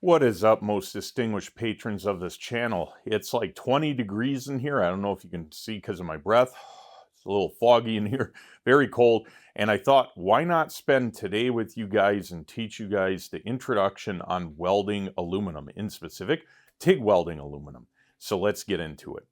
What is up, most distinguished patrons of this channel? It's like 20 degrees in here. I don't know if you can see because of my breath. It's a little foggy in here, very cold. And I thought, why not spend today with you guys and teach you guys the introduction on welding aluminum, in specific, TIG welding aluminum. So let's get into it.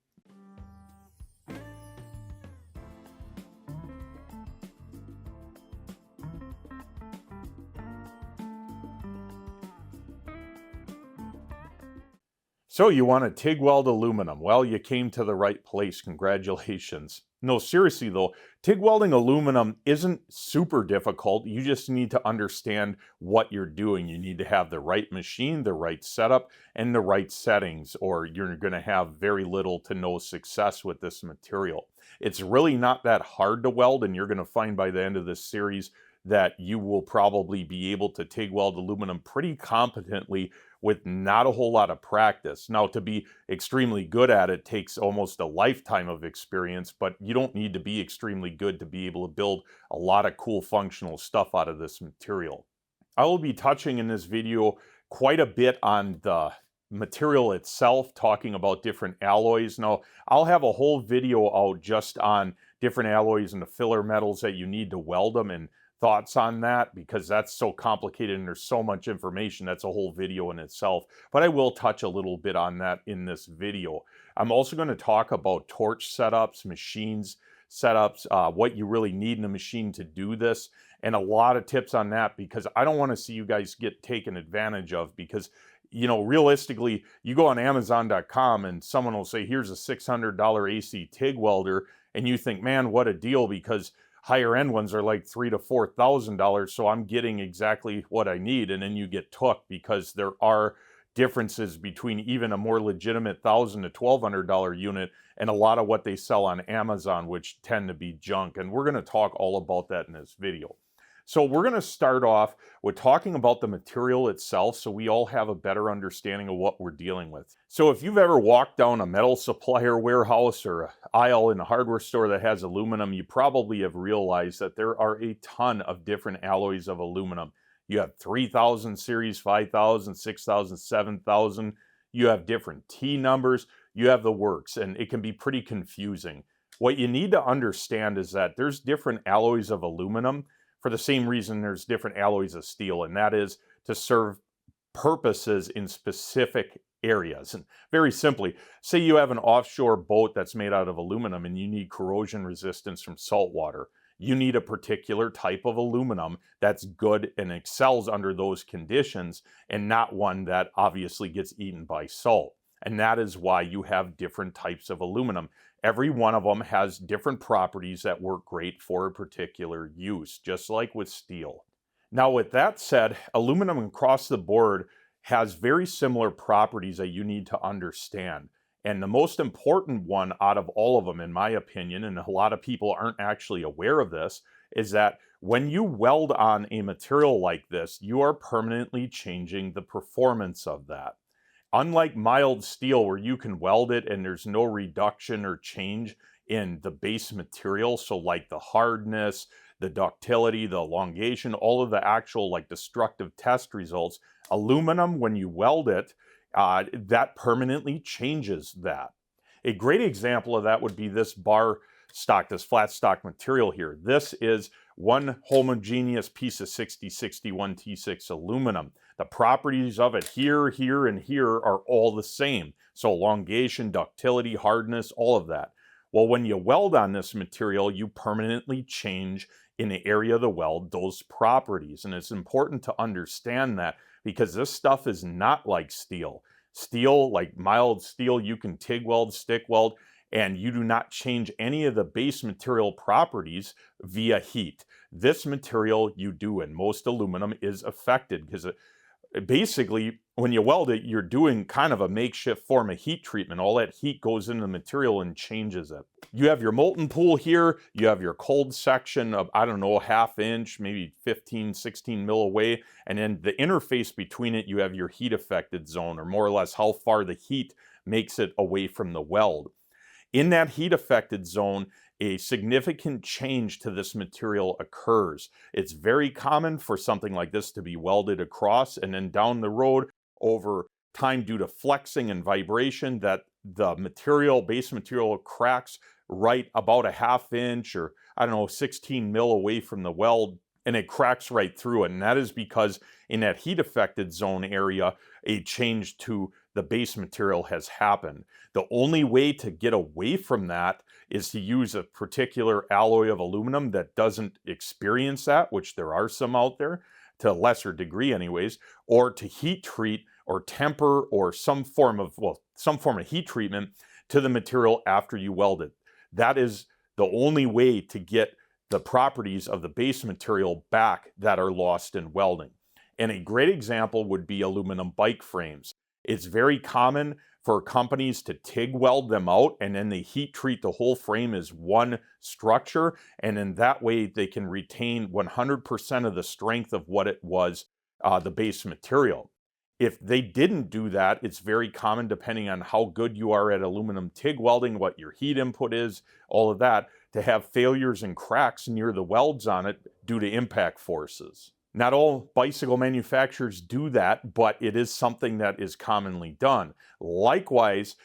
So you want to TIG weld aluminum. Well, you came to the right place. Congratulations. No, seriously though, TIG welding aluminum isn't super difficult. You just need to understand what you're doing. You need to have the right machine, the right setup, and the right settings, or you're going to have very little to no success with this material. It's really not that hard to weld, and you're going to find by the end of this series that you will probably be able to TIG weld aluminum pretty competently with not a whole lot of practice. Now, to be extremely good at it takes almost a lifetime of experience, but you don't need to be extremely good to be able to build a lot of cool functional stuff out of this material. I will be touching in this video quite a bit on the material itself, talking about different alloys. Now, I'll have a whole video out just on different alloys and the filler metals that you need to weld them, and thoughts on that, because that's so complicated and there's so much information. That's a whole video in itself, but I will touch a little bit on that in this video. I'm also going to talk about torch setups, machines setups, what you really need in a machine to do this, and a lot of tips on that, because I don't want to see you guys get taken advantage of. Because, you know, realistically, you go on Amazon.com and someone will say, here's a $600 AC TIG welder, and you think, man, what a deal, because higher end ones are like $3,000 to $4,000, so I'm getting exactly what I need. And then you get took, because there are differences between even a more legitimate $1,000 to $1,200 unit and a lot of what they sell on Amazon, which tend to be junk. And we're going to talk all about that in this video. So we're going to start off with talking about the material itself, so we all have a better understanding of what we're dealing with. So if you've ever walked down a metal supplier warehouse or an aisle in a hardware store that has aluminum, you probably have realized that there are a ton of different alloys of aluminum. You have 3000 series, 5000, 6000, 7000. You have different T numbers. You have the works, and it can be pretty confusing. What you need to understand is that there's different alloys of aluminum for the same reason there's different alloys of steel, and that is to serve purposes in specific areas. And very simply, say you have an offshore boat that's made out of aluminum and you need corrosion resistance from salt water. You need a particular type of aluminum that's good and excels under those conditions, and not one that obviously gets eaten by salt. And that is why you have different types of aluminum. Every one of them has different properties that work great for a particular use, just like with steel. Now, with that said, aluminum across the board has very similar properties that you need to understand. And the most important one out of all of them, in my opinion, and a lot of people aren't actually aware of this, is that when you weld on a material like this, you are permanently changing the performance of that. Unlike mild steel, where you can weld it and there's no reduction or change in the base material, so like the hardness, the ductility, the elongation, all of the actual like destructive test results, aluminum, when you weld it, that permanently changes that. A great example of that would be this bar stock, this flat stock material here. This is one homogeneous piece of 6061 T6 aluminum. The properties of it here, here, and here are all the same. So elongation, ductility, hardness, all of that. Well, when you weld on this material, you permanently change in the area of the weld those properties. And it's important to understand that, because this stuff is not like steel. Steel, like mild steel, you can TIG weld, stick weld, and you do not change any of the base material properties via heat. This material you do, and most aluminum is affected, because basically, when you weld it, you're doing kind of a makeshift form of heat treatment. All that heat goes into the material and changes it. You have your molten pool here, you have your cold section of, I don't know, ½ inch, maybe 15, 16 mil away, and then the interface between it, you have your heat affected zone, or more or less how far the heat makes it away from the weld. In that heat affected zone, a significant change to this material occurs. It's very common for something like this to be welded across, and then down the road, over time due to flexing and vibration that the material, base material, cracks right about a ½ inch or, I don't know, 16 mil away from the weld, and it cracks right through it. And that is because in that heat affected zone area, a change to the base material has happened. The only way to get away from that is to use a particular alloy of aluminum that doesn't experience that, which there are some out there, to a lesser degree anyways, or to heat treat or temper or some form of heat treatment to the material after you weld it. That is the only way to get the properties of the base material back that are lost in welding. And a great example would be aluminum bike frames. It's very common for companies to TIG weld them out, and then they heat treat the whole frame as one structure, and in that way they can retain 100% of the strength of what it was, the base material. If they didn't do that, it's very common, depending on how good you are at aluminum TIG welding, what your heat input is, all of that, to have failures and cracks near the welds on it due to impact forces. Not all bicycle manufacturers do that, but it is something that is commonly done. Likewise,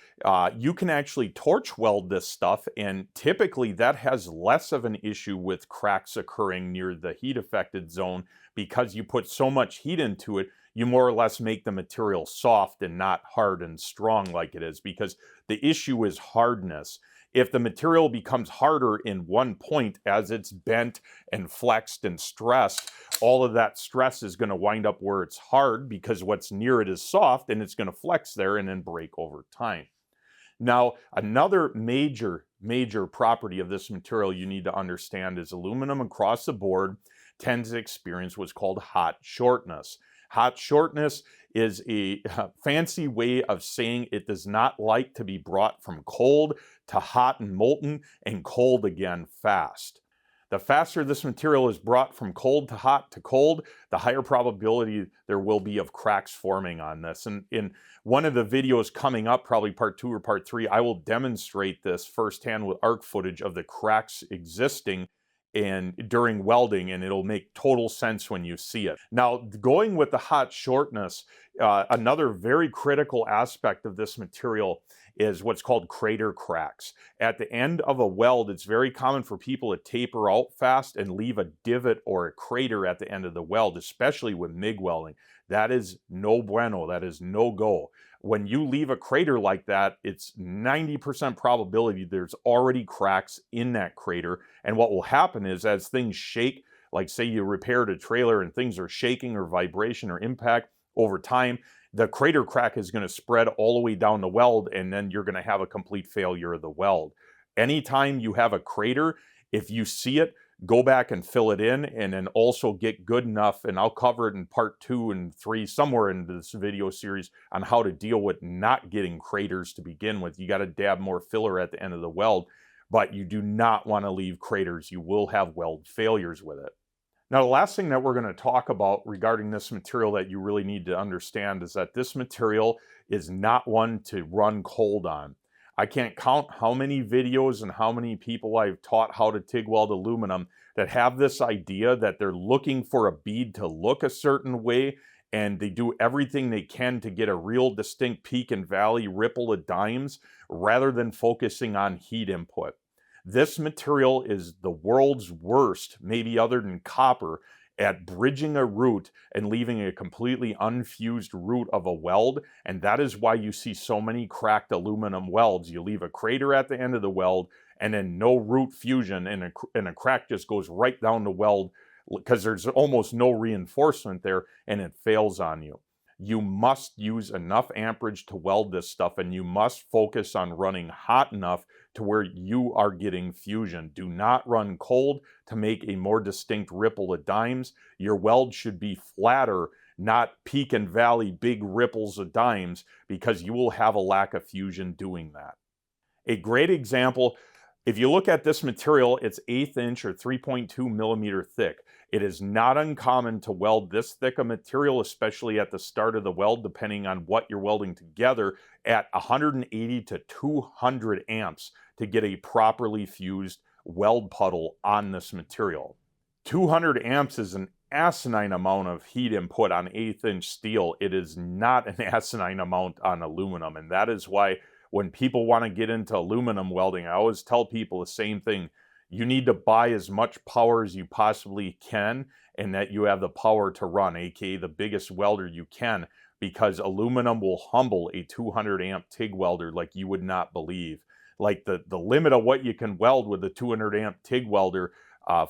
you can actually torch weld this stuff, and typically that has less of an issue with cracks occurring near the heat affected zone because you put so much heat into it, you more or less make the material soft and not hard and strong like it is, because the issue is hardness. If the material becomes harder in one point as it's bent and flexed and stressed, all of that stress is going to wind up where it's hard because what's near it is soft, and it's going to flex there and then break over time. Now, another major property of this material you need to understand is aluminum across the board tends to experience what's called hot shortness. Hot shortness is a fancy way of saying it does not like to be brought from cold to hot and molten and cold again fast. The faster this material is brought from cold to hot to cold, the higher probability there will be of cracks forming on this. And in one of the videos coming up, probably part 2 or part 3, I will demonstrate this firsthand with arc footage of the cracks existing and during welding, and it'll make total sense when you see it. Now, going with the hot shortness, another very critical aspect of this material is what's called crater cracks. At the end of a weld, it's very common for people to taper out fast and leave a divot or a crater at the end of the weld, especially with MIG welding. That is no bueno, that is no go. When you leave a crater like that, it's 90% probability there's already cracks in that crater. And what will happen is as things shake, like say you repaired a trailer and things are shaking or vibration or impact over time, the crater crack is going to spread all the way down the weld, and then you're going to have a complete failure of the weld. Anytime you have a crater, if you see it, go back and fill it in, and then also get good enough, and I'll cover it in part 2 and 3 somewhere in this video series on how to deal with not getting craters to begin with. You got to dab more filler at the end of the weld, but you do not want to leave craters. You will have weld failures with it. Now, the last thing that we're going to talk about regarding this material that you really need to understand is that this material is not one to run cold on. I can't count how many videos and how many people I've taught how to TIG weld aluminum that have this idea that they're looking for a bead to look a certain way, and they do everything they can to get a real distinct peak and valley ripple of dimes rather than focusing on heat input. This material is the world's worst, maybe other than copper, at bridging a root and leaving a completely unfused root of a weld, and that is why you see so many cracked aluminum welds. You leave a crater at the end of the weld and then no root fusion, and a crack just goes right down the weld because there's almost no reinforcement there, and it fails on you. You must use enough amperage to weld this stuff, and you must focus on running hot enough to where you are getting fusion. Do not run cold to make a more distinct ripple of dimes. Your weld should be flatter, not peak and valley big ripples of dimes, because you will have a lack of fusion doing that. A great example, if you look at this material, it's 1/8 inch or 3.2 millimeter thick. It is not uncommon to weld this thick a material, especially at the start of the weld, depending on what you're welding together, at 180 to 200 amps to get a properly fused weld puddle on this material. 200 amps is an asinine amount of heat input on 1/8" steel. It is not an asinine amount on aluminum, and that is why when people want to get into aluminum welding, I always tell people the same thing. You need to buy as much power as you possibly can, and that you have the power to run, aka the biggest welder you can, because aluminum will humble a 200 amp TIG welder like you would not believe. Like the limit of what you can weld with a 200 amp TIG welder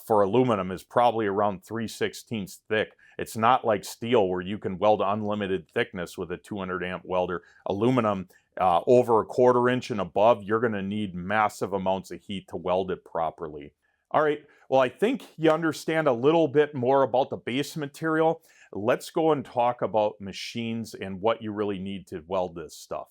for aluminum is probably around 3/16 thick. It's not like steel where you can weld unlimited thickness with a 200 amp welder. Aluminum, over a 1/4 inch and above, you're going to need massive amounts of heat to weld it properly. All right, well, I think you understand a little bit more about the base material. Let's go and talk about machines and what you really need to weld this stuff.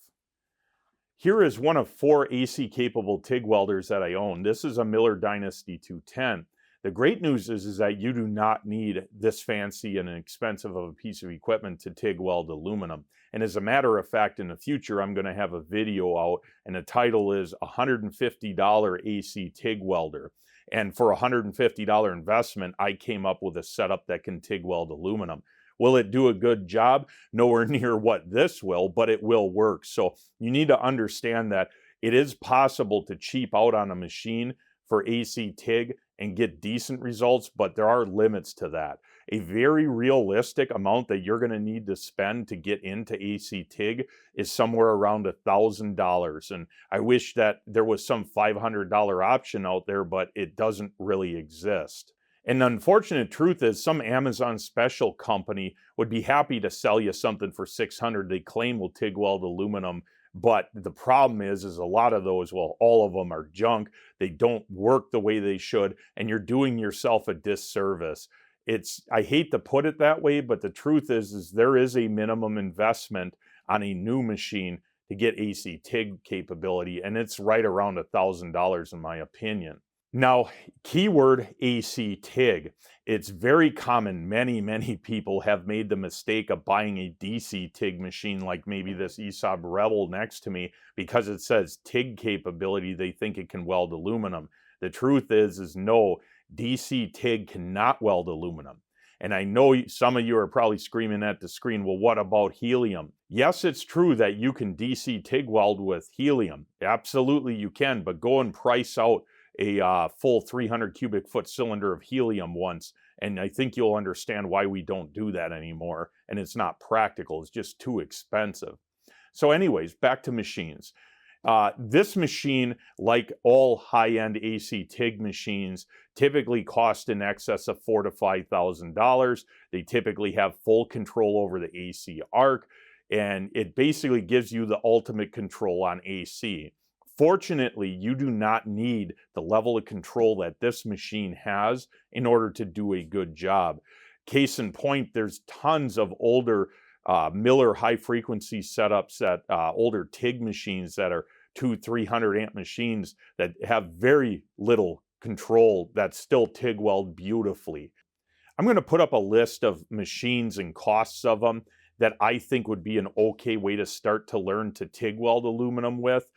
Here is one of 4 AC capable TIG welders that I own. This is a Miller Dynasty 210. The great news is that you do not need this fancy and expensive of a piece of equipment to TIG weld aluminum. And as a matter of fact, in the future, I'm going to have a video out, and the title is $150 AC TIG welder. And for a $150 investment, I came up with a setup that can TIG weld aluminum. Will it do a good job? Nowhere near what this will, but it will work. So you need to understand that it is possible to cheap out on a machine for AC TIG and get decent results, but there are limits to that. A very realistic amount that you're going to need to spend to get into AC TIG is somewhere around $1,000. And I wish that there was some $500 option out there, but it doesn't really exist. And the unfortunate truth is some Amazon special company would be happy to sell you something for $600 they claim will TIG weld aluminum. But the problem is a lot of those, well, all of them are junk. They don't work the way they should, and you're doing yourself a disservice. I hate to put it that way, but the truth is there is a minimum investment on a new machine to get AC TIG capability, and it's right around $1,000 in my opinion. Now, keyword AC TIG. It's very common. Many people have made the mistake of buying a DC TIG machine like maybe this ESAB Rebel next to me because it says TIG capability. They think it can weld aluminum. The truth is no, DC TIG cannot weld aluminum. And I know some of you are probably screaming at the screen, well, what about helium? Yes, it's true that you can DC TIG weld with helium. Absolutely you can, but go and price out a full 300 cubic foot cylinder of helium once, and I think you'll understand why we don't do that anymore, and it's not practical, it's just too expensive. So anyways, back to machines. This machine, like all high-end AC TIG machines, typically cost in excess of $4,000 to $5,000. They typically have full control over the AC arc, and it basically gives you the ultimate control on AC. Fortunately, you do not need the level of control that this machine has in order to do a good job. Case in point, there's tons of older Miller high-frequency setups, that older TIG machines that are 200-300 amp machines that have very little control that still TIG weld beautifully. I'm going to put up a list of machines and costs of them that I think would be an okay way to start to learn to TIG weld aluminum with.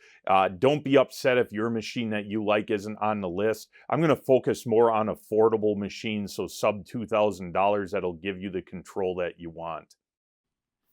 Don't be upset if your machine that you like isn't on the list. I'm going to focus more on affordable machines, so sub $2,000, that'll give you the control that you want.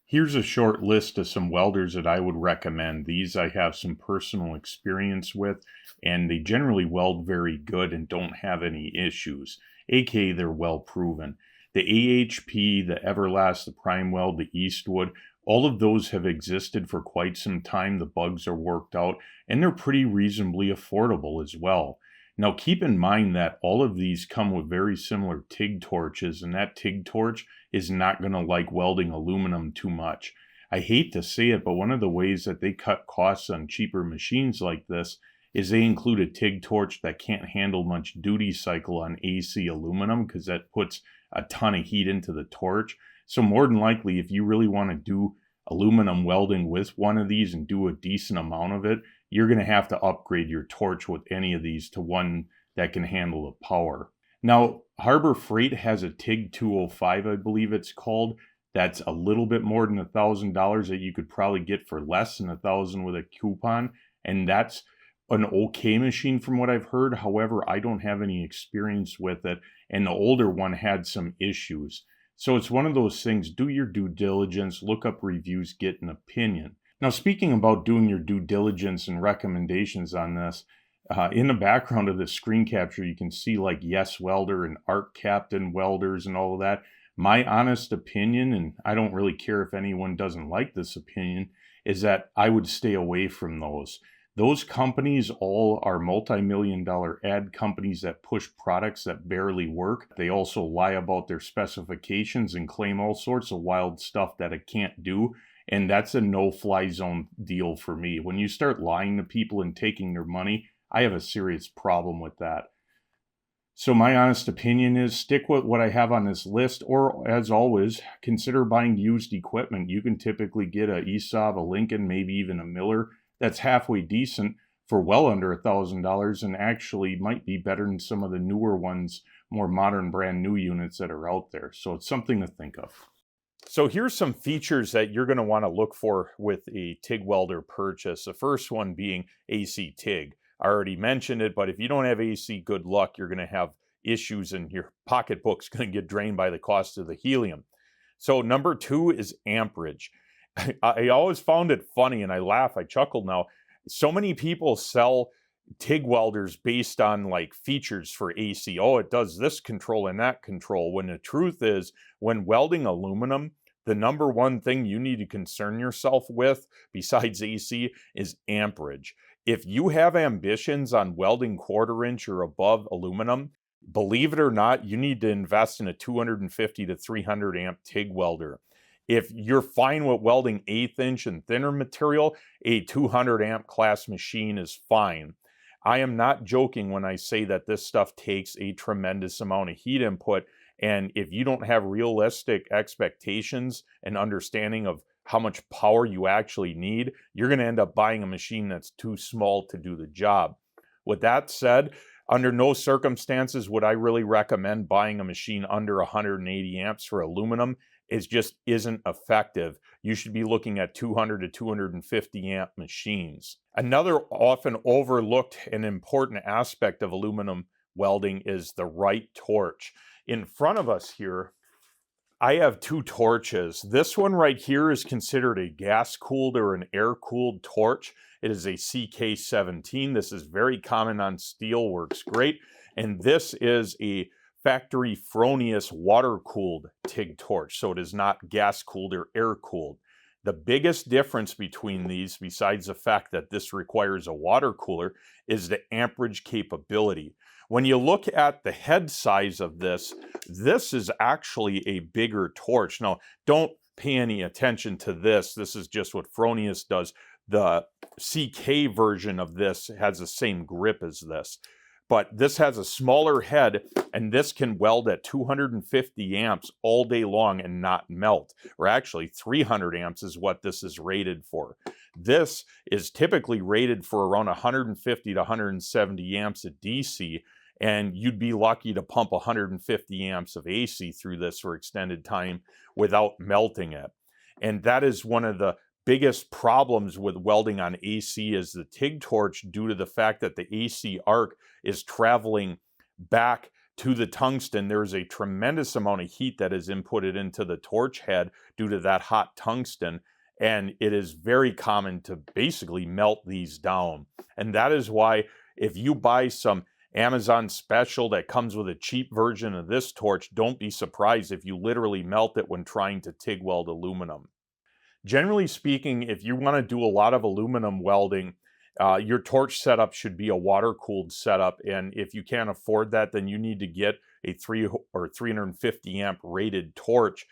Here's a short list of some welders that I would recommend. These I have some personal experience with, and they generally weld very good and don't have any issues, aka they're well proven. The AHP, the Everlast, the Prime Weld, the Eastwood, all of those have existed for quite some time. The bugs are worked out, and they're pretty reasonably affordable as well. Now keep in mind that all of these come with very similar TIG torches, and that TIG torch is not going to like welding aluminum too much. I hate to say it, but one of the ways that they cut costs on cheaper machines like this is they include a TIG torch that can't handle much duty cycle on AC aluminum, because that puts a ton of heat into the torch. So more than likely, if you really want to do aluminum welding with one of these and do a decent amount of it, you're going to have to upgrade your torch with any of these to one that can handle the power. Now, Harbor Freight has a TIG 205, I believe it's called. That's a little bit more than $1,000 that you could probably get for less than $1,000 with a coupon. And that's an okay machine from what I've heard. However, I don't have any experience with it, and the older one had some issues. So it's one of those things, do your due diligence, look up reviews, get an opinion. Now, speaking about doing your due diligence and recommendations on this, in the background of the screen capture, you can see like Yes Welder and Art Captain welders and all of that. My honest opinion, and I don't really care if anyone doesn't like this opinion, is that I would stay away from those. Those companies all are multi-million-dollar ad companies that push products that barely work. They also lie about their specifications and claim all sorts of wild stuff that it can't do. And that's a no-fly zone deal for me. When you start lying to people and taking their money, I have a serious problem with that. So my honest opinion is stick with what I have on this list, or as always, consider buying used equipment. You can typically get a ESAB, a Lincoln, maybe even a Miller that's halfway decent for well under $1,000, and actually might be better than some of the newer ones, more modern brand new units that are out there. So it's something to think of. So here's some features that you're going to want to look for with a TIG welder purchase. The first one being AC TIG. I already mentioned it, but if you don't have AC, good luck. You're going to have issues and your pocketbook's going to get drained by the cost of the helium. So number 2 is amperage. I always found it funny, and I laugh, I chuckle now. So many people sell TIG welders based on like features for AC. Oh, it does this control and that control. When the truth is, when welding aluminum, the number one thing you need to concern yourself with besides AC is amperage. If you have ambitions on welding 1/4 inch or above aluminum, believe it or not, you need to invest in a 250 to 300 amp TIG welder. If you're fine with welding 1/8 inch and thinner material, a 200 amp class machine is fine. I am not joking when I say that this stuff takes a tremendous amount of heat input, and if you don't have realistic expectations and understanding of how much power you actually need, you're going to end up buying a machine that's too small to do the job. With that said, under no circumstances would I really recommend buying a machine under 180 amps for aluminum. It just isn't effective. You should be looking at 200 to 250 amp machines. Another often overlooked and important aspect of aluminum welding is the right torch. In front of us here, I have 2 torches. This one right here is considered a gas-cooled or an air-cooled torch. It is a CK17. This is very common on steel, works great. And this is a factory Fronius water-cooled TIG torch, so it is not gas-cooled or air-cooled. The biggest difference between these, besides the fact that this requires a water cooler, is the amperage capability. When you look at the head size of this, this is actually a bigger torch. Now, don't pay any attention to this. This is just what Fronius does. The CK version of this has the same grip as this, but this has a smaller head, and this can weld at 250 amps all day long and not melt, or actually 300 amps is what this is rated for. This is typically rated for around 150 to 170 amps of DC, and you'd be lucky to pump 150 amps of AC through this for extended time without melting it. And that is one of the biggest problems with welding on AC is the TIG torch, due to the fact that the AC arc is traveling back to the tungsten. There's a tremendous amount of heat that is inputted into the torch head due to that hot tungsten, and it is very common to basically melt these down. And that is why if you buy some Amazon special that comes with a cheap version of this torch, don't be surprised if you literally melt it when trying to TIG weld aluminum. Generally speaking, if you want to do a lot of aluminum welding, your torch setup should be a water-cooled setup, and if you can't afford that, then you need to get a 350 amp rated torch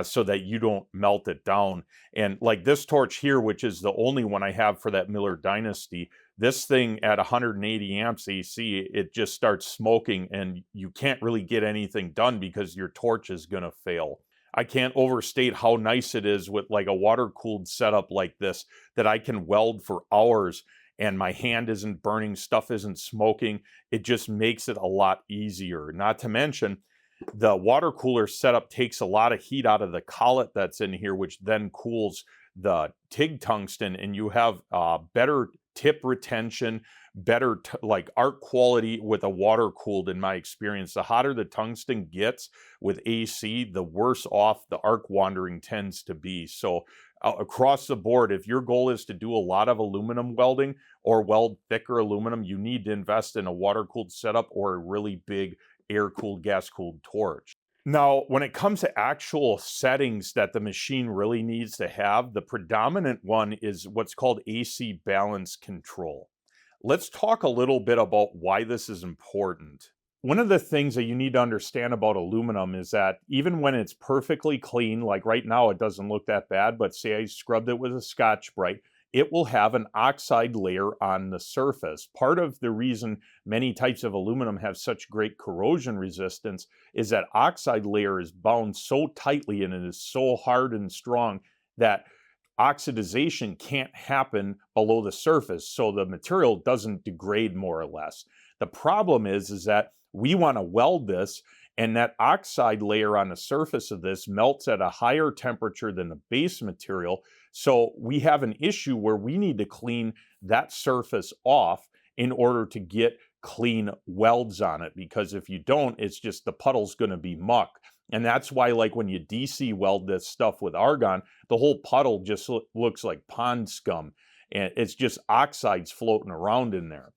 so that you don't melt it down. And like this torch here, which is the only one I have for that Miller Dynasty, this thing at 180 amps AC, it just starts smoking, and you can't really get anything done because your torch is going to fail. I can't overstate how nice it is with like a water-cooled setup like this, that I can weld for hours and my hand isn't burning, stuff isn't smoking. It just makes it a lot easier. Not to mention, the water cooler setup takes a lot of heat out of the collet that's in here, which then cools the TIG tungsten, and you have better tip retention, better like arc quality with a water cooled, in my experience. The hotter the tungsten gets with AC, the worse off the arc wandering tends to be. So across the board, if your goal is to do a lot of aluminum welding or weld thicker aluminum, you need to invest in a water cooled setup or a really big air cooled, gas cooled torch. Now, when it comes to actual settings that the machine really needs to have, the predominant one is what's called AC balance control. Let's talk a little bit about why this is important. One of the things that you need to understand about aluminum is that even when it's perfectly clean, like right now it doesn't look that bad, but say I scrubbed it with a Scotch-Brite, it will have an oxide layer on the surface. Part of the reason many types of aluminum have such great corrosion resistance is that oxide layer is bound so tightly and it is so hard and strong that oxidization can't happen below the surface, so the material doesn't degrade more or less. The problem is that we want to weld this, and that oxide layer on the surface of this melts at a higher temperature than the base material. So we have an issue where we need to clean that surface off in order to get clean welds on it, because if you don't, it's just the puddle's going to be muck. And that's why, like, when you DC weld this stuff with argon, the whole puddle just looks like pond scum, and it's just oxides floating around in there.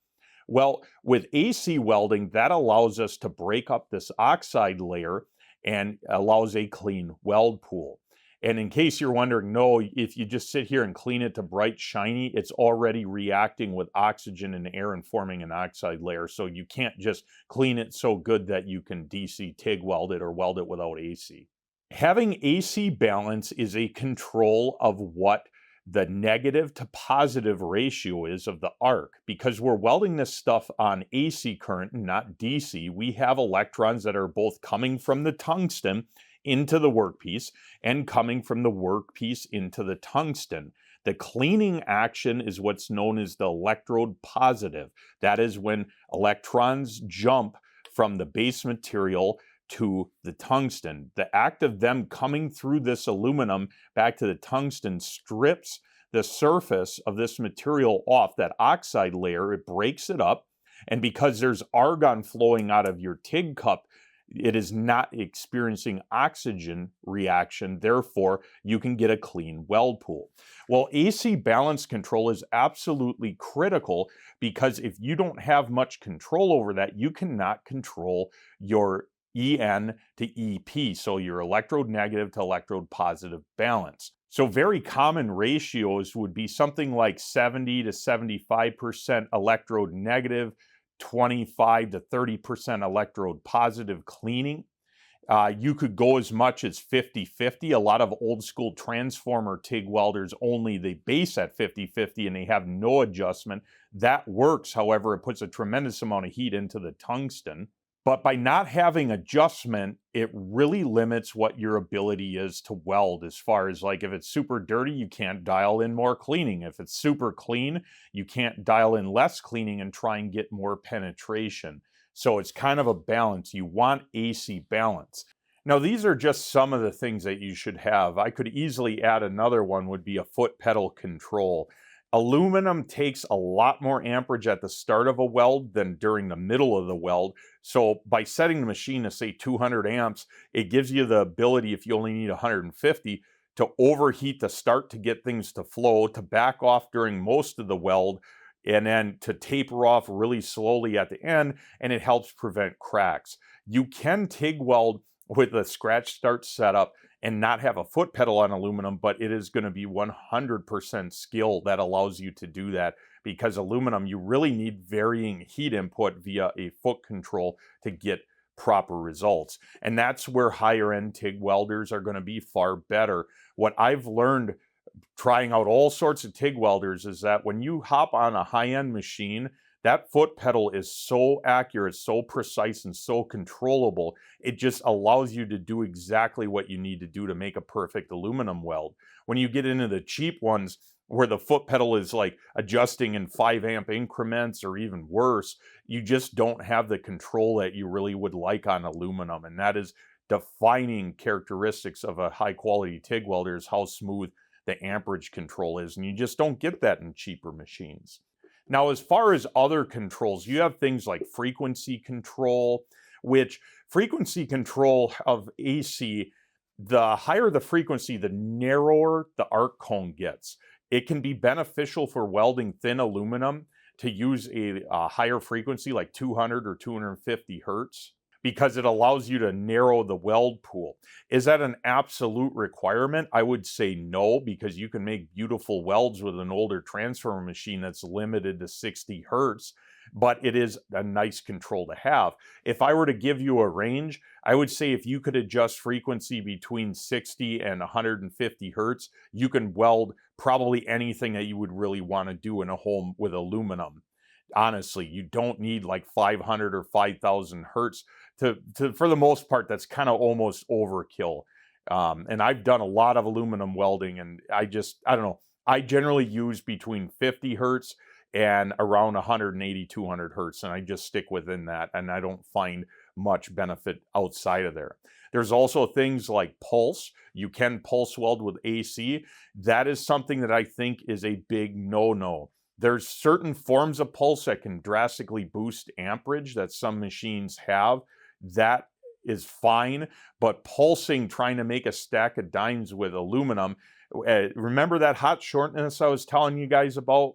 Well, with AC welding, that allows us to break up this oxide layer and allows a clean weld pool. And in case you're wondering, no, if you just sit here and clean it to bright, shiny, it's already reacting with oxygen and air and forming an oxide layer. So you can't just clean it so good that you can DC TIG weld it or weld it without AC. Having AC balance is a control of what the negative to positive ratio is of the arc. Because we're welding this stuff on AC current and not DC, we have electrons that are both coming from the tungsten into the workpiece and coming from the workpiece into the tungsten. The cleaning action is what's known as the electrode positive. That is when electrons jump from the base material to the tungsten. The act of them coming through this aluminum back to the tungsten strips the surface of this material off, that oxide layer. It breaks it up, and because there's argon flowing out of your TIG cup, it is not experiencing oxygen reaction, therefore you can get a clean weld pool. Well, AC balance control is absolutely critical, because if you don't have much control over that, you cannot control your EN to EP, so your electrode negative to electrode positive balance. So very common ratios would be something like 70 to 75% electrode negative, 25 to 30% electrode positive cleaning. You could go as much as 50-50. A lot of old school transformer TIG welders only they base at 50-50 and they have no adjustment. That works, however, it puts a tremendous amount of heat into the tungsten. But by not having adjustment, it really limits what your ability is to weld, as far as, like, if it's super dirty, you can't dial in more cleaning. If it's super clean, you can't dial in less cleaning and try and get more penetration. So it's kind of a balance. You want AC balance. Now, these are just some of the things that you should have. I could easily add another one, would be a foot pedal control. Aluminum takes a lot more amperage at the start of a weld than during the middle of the weld. So by setting the machine to, say, 200 amps, it gives you the ability, if you only need 150, to overheat the start to get things to flow, to back off during most of the weld, and then to taper off really slowly at the end, and it helps prevent cracks. You can TIG weld with a scratch start setup and not have a foot pedal on aluminum, but it is going to be 100% skill that allows you to do that, because aluminum, you really need varying heat input via a foot control to get proper results. And that's where higher end TIG welders are going to be far better. What I've learned trying out all sorts of TIG welders is that when you hop on a high-end machine, that foot pedal is so accurate, so precise, and so controllable, it just allows you to do exactly what you need to do to make a perfect aluminum weld. When you get into the cheap ones, where the foot pedal is like adjusting in 5 amp increments or even worse, you just don't have the control that you really would like on aluminum. And that is defining characteristics of a high quality TIG welder, is how smooth the amperage control is. And you just don't get that in cheaper machines. Now, as far as other controls, you have things like frequency control, which frequency control of AC, the higher the frequency, the narrower the arc cone gets. It can be beneficial for welding thin aluminum to use a higher frequency like 200 or 250 hertz because it allows you to narrow the weld pool. Is that an absolute requirement? I would say no, because you can make beautiful welds with an older transformer machine that's limited to 60 hertz, but it is a nice control to have. If I were to give you a range, I would say if you could adjust frequency between 60 and 150 hertz, you can weld probably anything that you would really want to do in a home with aluminum. Honestly, you don't need like 500 or 5,000 hertz for the most part. That's kind of almost overkill. And I've done a lot of aluminum welding, and I don't know. I generally use between 50 hertz and around 180, 200 hertz, and I just stick within that, and I don't find much benefit outside of there. There's also things like pulse. You can pulse weld with AC. That is something that I think is a big no-no. There's certain forms of pulse that can drastically boost amperage that some machines have. That is fine, but pulsing, trying to make a stack of dimes with aluminum, remember that hot shortness I was telling you guys about?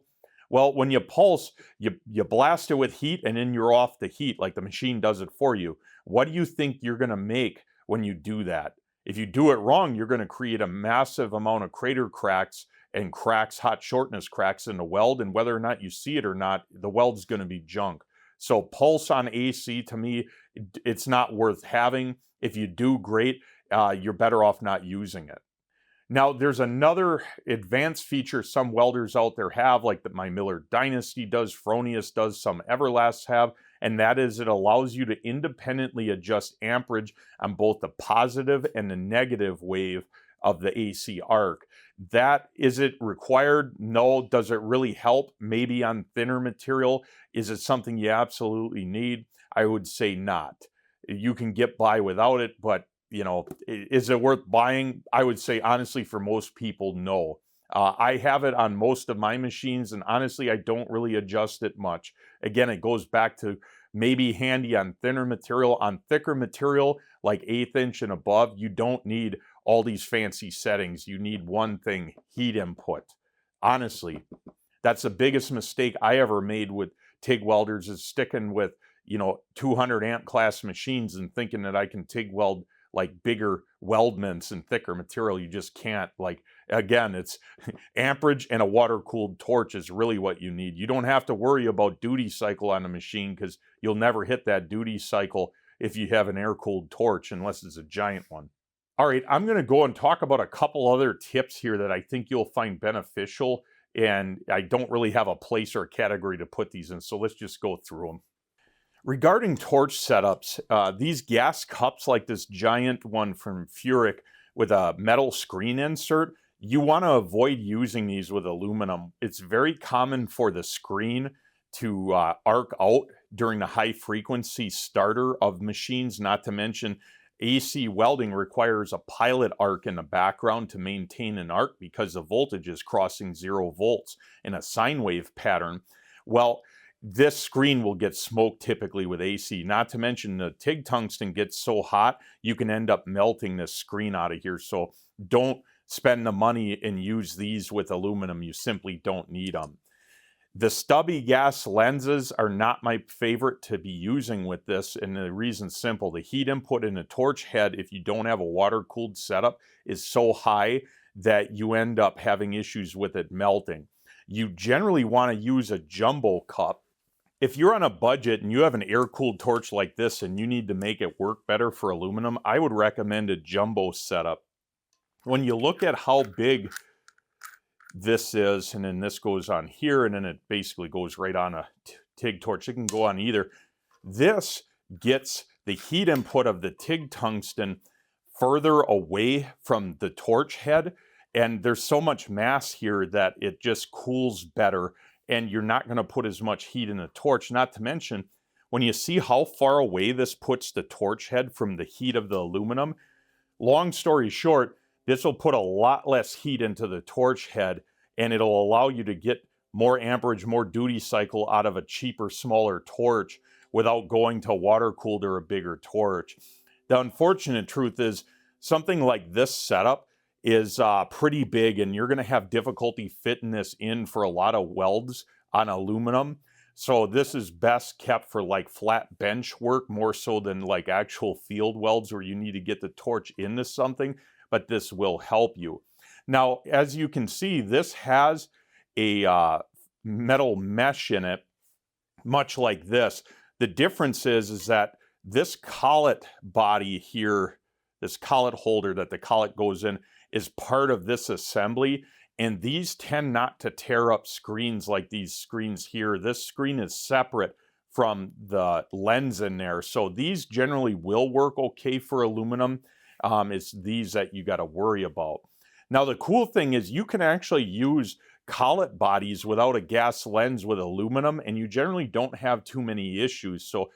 Well, when you pulse, you blast it with heat and then you're off the heat like the machine does it for you. What do you think you're going to make when you do that? If you do it wrong, you're going to create a massive amount of crater cracks and cracks, hot shortness cracks in the weld, and whether or not you see it or not, the weld's going to be junk. So pulse on AC, to me, it's not worth having. If you do, great. You're better off not using it. Now, there's another advanced feature some welders out there have, like that my Miller Dynasty does, Fronius does, some Everlasts have, and that is it allows you to independently adjust amperage on both the positive and the negative wave of the AC arc. Is it required? No. Does it really help? Maybe on thinner material. Is it something you absolutely need? I would say not. You can get by without it, but is it worth buying? I would say honestly for most people, no. I have it on most of my machines, and honestly, I don't really adjust it much. Again, it goes back to maybe handy on thinner material. On thicker material, like 1/8 inch and above, you don't need all these fancy settings. You need one thing: heat input. Honestly, that's the biggest mistake I ever made with TIG welders, is sticking with 200 amp class machines and thinking that I can TIG weld like bigger weldments and thicker material. You just can't. Like, again, it's amperage and a water-cooled torch is really what you need. You don't have to worry about duty cycle on a machine, because you'll never hit that duty cycle if you have an air-cooled torch, unless it's a giant one. All right, I'm going to go and talk about a couple other tips here that I think you'll find beneficial, and I don't really have a place or a category to put these in, so let's just go through them. Regarding torch setups, these gas cups, like this giant one from Furic with a metal screen insert, you want to avoid using these with aluminum. It's very common for the screen to arc out during the high frequency starter of machines. Not to mention, AC welding requires a pilot arc in the background to maintain an arc because the voltage is crossing 0 volts in a sine wave pattern. Well, this screen will get smoked typically with AC. Not to mention, the TIG tungsten gets so hot, you can end up melting this screen out of here. So don't spend the money and use these with aluminum. You simply don't need them. The stubby gas lenses are not my favorite to be using with this, and the reason's simple. The heat input in a torch head, if you don't have a water-cooled setup, is so high that you end up having issues with it melting. You generally want to use a jumbo cup. If you're on a budget and you have an air-cooled torch like this and you need to make it work better for aluminum, I would recommend a jumbo setup. When you look at how big this is, and then this goes on here, and then it basically goes right on a TIG torch. It can go on either. This gets the heat input of the TIG tungsten further away from the torch head, and there's so much mass here that it just cools better, and you're not going to put as much heat in the torch. Not to mention, when you see how far away this puts the torch head from the heat of the aluminum, long story short, this will put a lot less heat into the torch head, and it'll allow you to get more amperage, more duty cycle out of a cheaper, smaller torch without going to water cooled or a bigger torch. The unfortunate truth is something like this setup is pretty big, and you're going to have difficulty fitting this in for a lot of welds on aluminum. So this is best kept for like flat bench work more so than like actual field welds where you need to get the torch into something, but this will help you. Now, as you can see, this has a metal mesh in it, much like this. The difference is that this collet body here, this collet holder that the collet goes in, is part of this assembly, and these tend not to tear up screens like these screens here. This screen is separate from the lens in there, so these generally will work okay for aluminum. It's these that you got to worry about. Now, the cool thing is you can actually use collet bodies without a gas lens with aluminum, and you generally don't have too many issues. So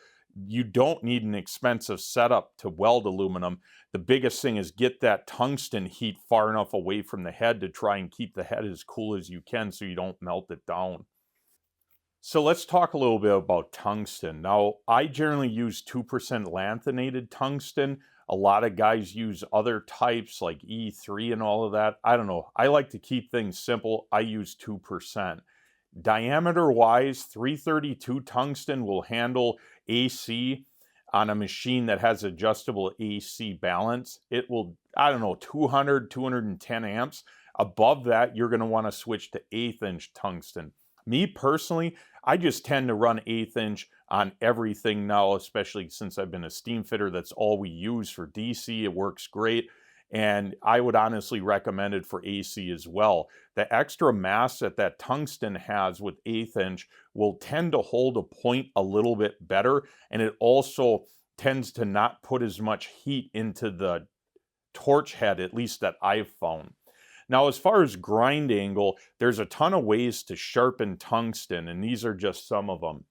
you don't need an expensive setup to weld aluminum. The biggest thing is get that tungsten heat far enough away from the head to try and keep the head as cool as you can so you don't melt it down. So let's talk a little bit about tungsten. Now, I generally use 2% lanthanated tungsten. A lot of guys use other types like E3 and all of that. I don't know. I like to keep things simple. I use 2%. Diameter-wise, 332 tungsten will handle AC on a machine that has adjustable AC balance. It will, I don't know, 200, 210 amps. Above that, you're going to want to switch to 1/8 inch tungsten. Me personally, I just tend to run 1/8 inch on everything now, especially since I've been a steam fitter. That's all we use for DC. It works great. And I would honestly recommend it for AC as well. The extra mass that tungsten has with 1/8 inch will tend to hold a point a little bit better. And it also tends to not put as much heat into the torch head, at least that I've found. Now, as far as grind angle, there's a ton of ways to sharpen tungsten, and these are just some of them.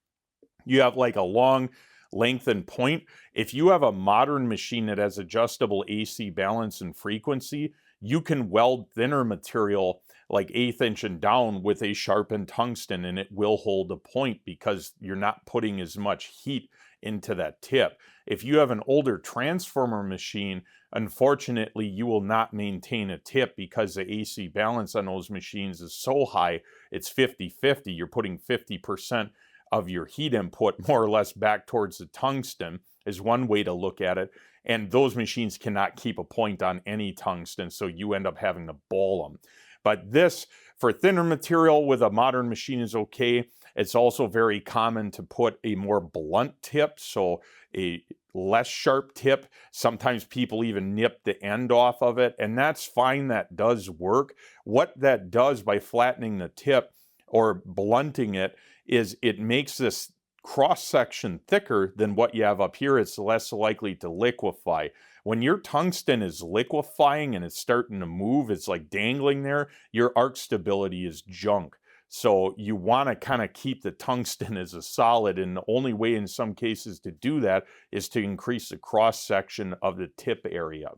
You have like a long length and point. If you have a modern machine that has adjustable AC balance and frequency, you can weld thinner material like 1/8 inch and down with a sharpened tungsten, and it will hold a point because you're not putting as much heat into that tip. If you have an older transformer machine, unfortunately, you will not maintain a tip because the AC balance on those machines is so high, it's 50-50. You're putting 50% of your heat input more or less back towards the tungsten is one way to look at it. And those machines cannot keep a point on any tungsten, so you end up having to ball them. But this, for thinner material with a modern machine, is okay. It's also very common to put a more blunt tip, so a less sharp tip. Sometimes people even nip the end off of it, and that's fine. That does work. What that does by flattening the tip or blunting it is it makes this cross-section thicker than what you have up here. It's less likely to liquefy. When your tungsten is liquefying and it's starting to move, it's like dangling there, your arc stability is junk. So you want to kind of keep the tungsten as a solid, and the only way in some cases to do that is to increase the cross-section of the tip area.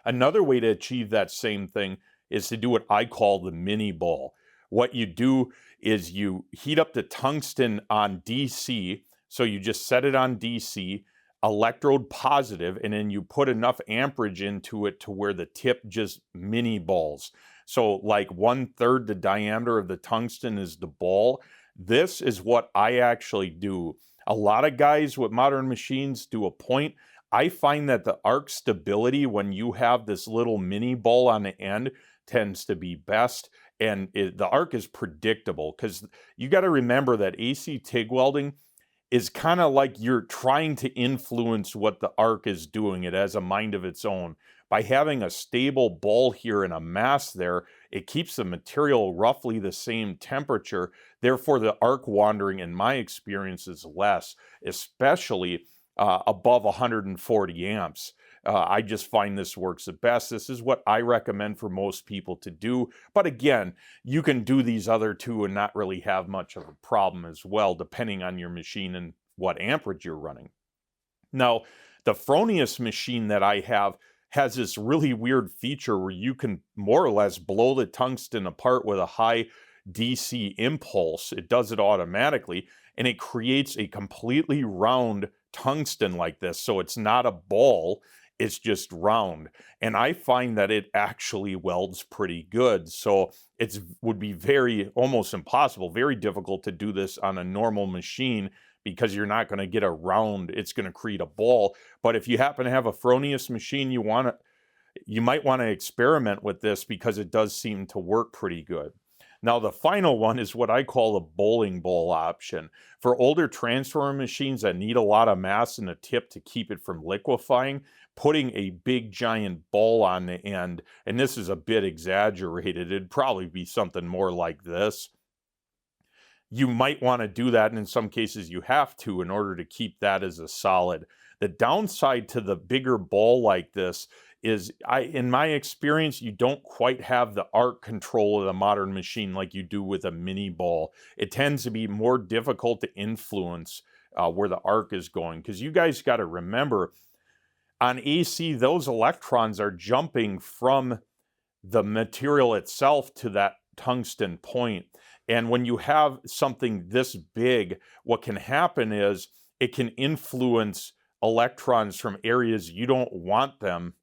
Another way to achieve that same thing is to do what I call the mini ball. What you do is you heat up the tungsten on DC, so you just set it on DC, electrode positive, and then you put enough amperage into it to where the tip just mini balls. So like 1/3 the diameter of the tungsten is the ball. This is what I actually do. A lot of guys with modern machines do a point. I find that the arc stability when you have this little mini ball on the end tends to be best, and the arc is predictable because you got to remember that AC TIG welding is kind of like you're trying to influence what the arc is doing. It has a mind of its own. By having a stable ball here and a mass there, it keeps the material roughly the same temperature. Therefore, the arc wandering, in my experience, is less, especially above 140 amps. I just find this works the best. This is what I recommend for most people to do. But again, you can do these other two and not really have much of a problem as well, depending on your machine and what amperage you're running. Now, the Fronius machine that I have has this really weird feature where you can more or less blow the tungsten apart with a high DC impulse. It does it automatically, and it creates a completely round tungsten like this. So it's not a ball, it's just round. And I find that it actually welds pretty good. So it would be almost impossible, very difficult to do this on a normal machine, because you're not going to get a round, it's going to create a ball. But if you happen to have a Fronius machine, you might want to experiment with this, because it does seem to work pretty good. Now, the final one is what I call the bowling ball option. For older transformer machines that need a lot of mass in the tip to keep it from liquefying, putting a big giant ball on the end, and this is a bit exaggerated, it'd probably be something more like this. You might want to do that, and in some cases you have to, in order to keep that as a solid. The downside to the bigger ball like this is, in my experience, you don't quite have the arc control of the modern machine like you do with a mini ball. It tends to be more difficult to influence where the arc is going, because you guys got to remember, on AC, those electrons are jumping from the material itself to that tungsten point. And when you have something this big, what can happen is it can influence electrons from areas you don't want them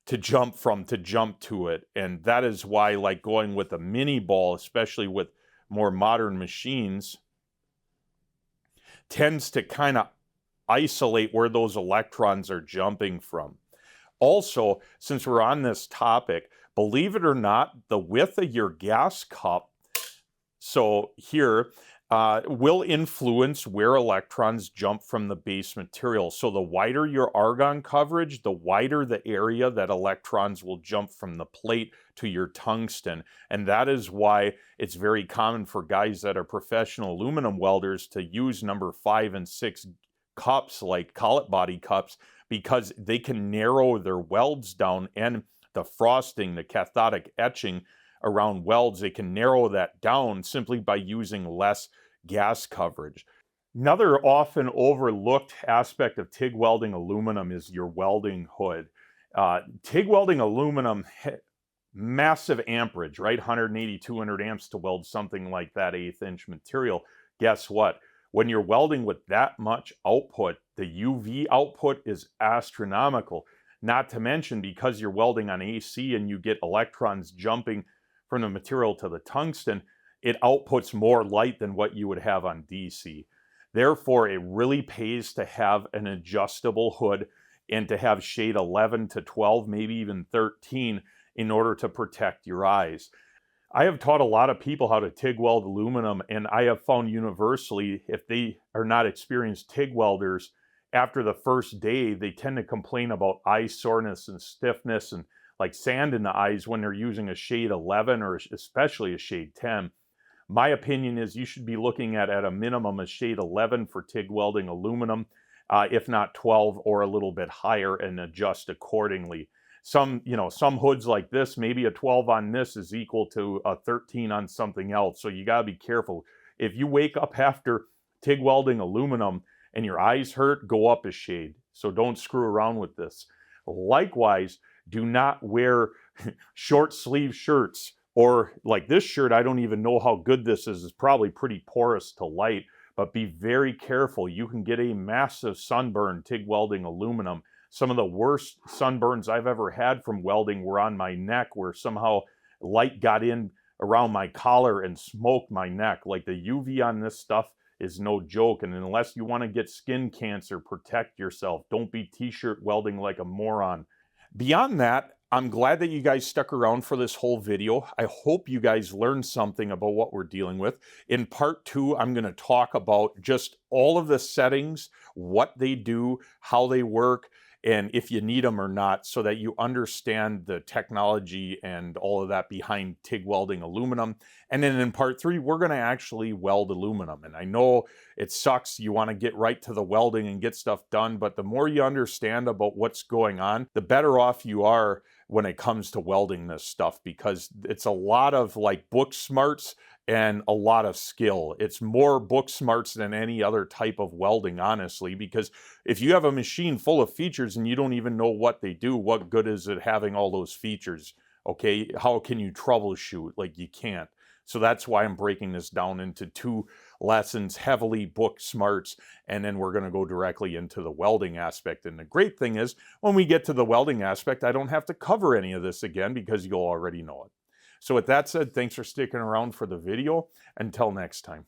to jump to it. And that is why, like, going with a mini ball, especially with more modern machines, tends to kind of isolate where those electrons are jumping from. Also, since we're on this topic, believe it or not, the width of your gas cup, so here, will influence where electrons jump from the base material. So the wider your argon coverage, the wider the area that electrons will jump from the plate to your tungsten. And that is why it's very common for guys that are professional aluminum welders to use number 5 and 6 cups, like collet body cups, because they can narrow their welds down, and the frosting, the cathodic etching around welds, they can narrow that down simply by using less gas coverage. Another often overlooked aspect of TIG welding aluminum is your welding hood. TIG welding aluminum, massive amperage, right? 180, 200 amps to weld something like that 1/8 inch material. Guess what? When you're welding with that much output, the UV output is astronomical. Not to mention, because you're welding on AC and you get electrons jumping from the material to the tungsten, it outputs more light than what you would have on DC. Therefore, it really pays to have an adjustable hood and to have shade 11 to 12, maybe even 13, in order to protect your eyes. I have taught a lot of people how to TIG weld aluminum, and I have found universally, if they are not experienced TIG welders, after the first day, they tend to complain about eye soreness and stiffness and like sand in the eyes when they're using a shade 11 or especially a shade 10. My opinion is you should be looking at a minimum a shade 11 for TIG welding aluminum, if not 12 or a little bit higher, and adjust accordingly. Some hoods like this, maybe a 12 on this is equal to a 13 on something else. So you gotta be careful. If you wake up after TIG welding aluminum and your eyes hurt, go up a shade. So don't screw around with this. Likewise, do not wear short sleeve shirts, or like this shirt, I don't even know how good this is. It's probably pretty porous to light, but be very careful. You can get a massive sunburn TIG welding aluminum. Some of the worst sunburns I've ever had from welding were on my neck, where somehow light got in around my collar and smoked my neck. Like, the UV on this stuff is no joke. And unless you want to get skin cancer, protect yourself. Don't be t-shirt welding like a moron. Beyond that, I'm glad that you guys stuck around for this whole video. I hope you guys learned something about what we're dealing with. In part 2, I'm going to talk about just all of the settings, what they do, how they work, and if you need them or not, so that you understand the technology and all of that behind TIG welding aluminum. And then in part 3, we're going to actually weld aluminum. And I know it sucks. You want to get right to the welding and get stuff done, but the more you understand about what's going on, the better off you are when it comes to welding this stuff, because it's a lot of like book smarts and a lot of skill. It's more book smarts than any other type of welding, honestly, because if you have a machine full of features and you don't even know what they do, what good is it having all those features? Okay, how can you troubleshoot? Like, you can't. So that's why I'm breaking this down into 2 lessons, heavily book smarts, and then we're going to go directly into the welding aspect. And the great thing is, when we get to the welding aspect, I don't have to cover any of this again because you'll already know it. So with that said, thanks for sticking around for the video. Until next time.